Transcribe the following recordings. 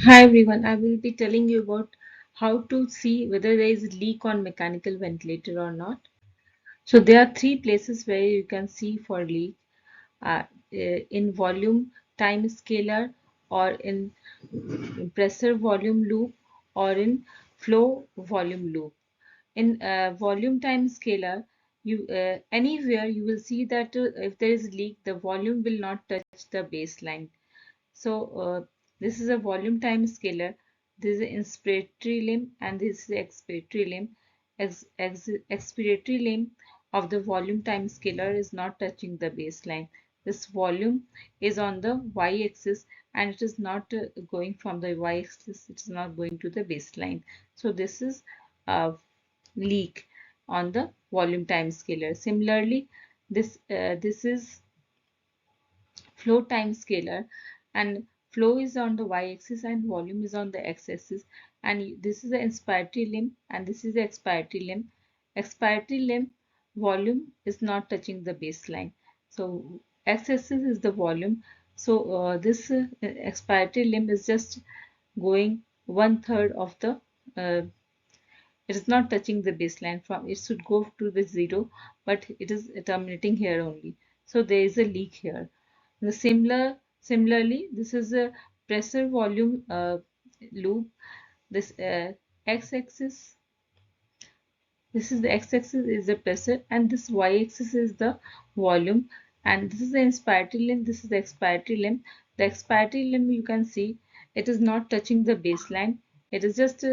Hi everyone, I will be telling you about how to see whether there is a leak on mechanical ventilator or not. So there are three places where you can see for leak in volume time scalar or in pressure volume loop or in flow volume loop. In volume time scalar, you anywhere you will see that if there is leak, the volume will not touch the baseline. So this is a volume time scalar. This is the inspiratory limb and this is the expiratory limb. Expiratory limb of the volume time scalar is not touching the baseline. This volume is on the y-axis and it is not going from the y-axis. It is not going to the baseline. So this is a leak on the volume time scalar. Similarly, this is flow time scalar, and flow is on the y-axis and volume is on the x-axis, and this is the inspiratory limb and this is the expiratory limb. Expiratory limb volume is not touching the baseline, so x-axis is the volume. So this expiratory limb is just going 1/3 of the it is not touching the baseline. From it should go to the zero, but it is terminating here only, so there is a leak here. Similarly, this is a pressure volume loop. This x-axis, this is the x-axis is the pressure, and this y-axis is the volume. And this is the inspiratory limb. This is the expiratory limb. The expiratory limb, you can see, it is not touching the baseline. It is just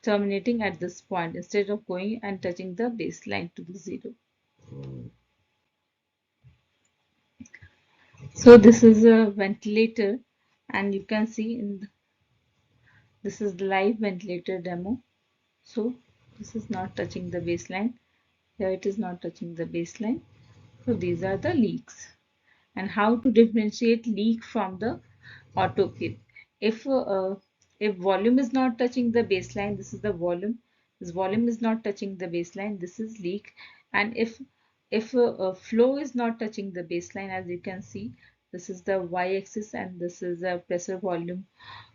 terminating at this point instead of going and touching the baseline to the zero. So this is a ventilator, and you can see this is the live ventilator demo. So this is not touching the baseline. Here it is not touching the baseline. So these are the leaks. And how to differentiate leak from the auto peep. If volume is not touching the baseline, this is the volume. This volume is not touching the baseline. This is leak. And if flow is not touching the baseline, as you can see, this is the y-axis and this is the pressure volume.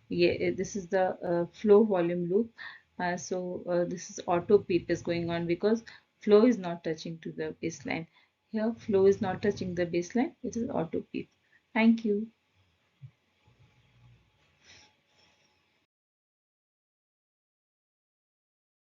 Yeah, this is the flow volume loop. This is auto peep is going on because flow is not touching to the baseline. Here flow is not touching the baseline. It is auto peep. Thank you.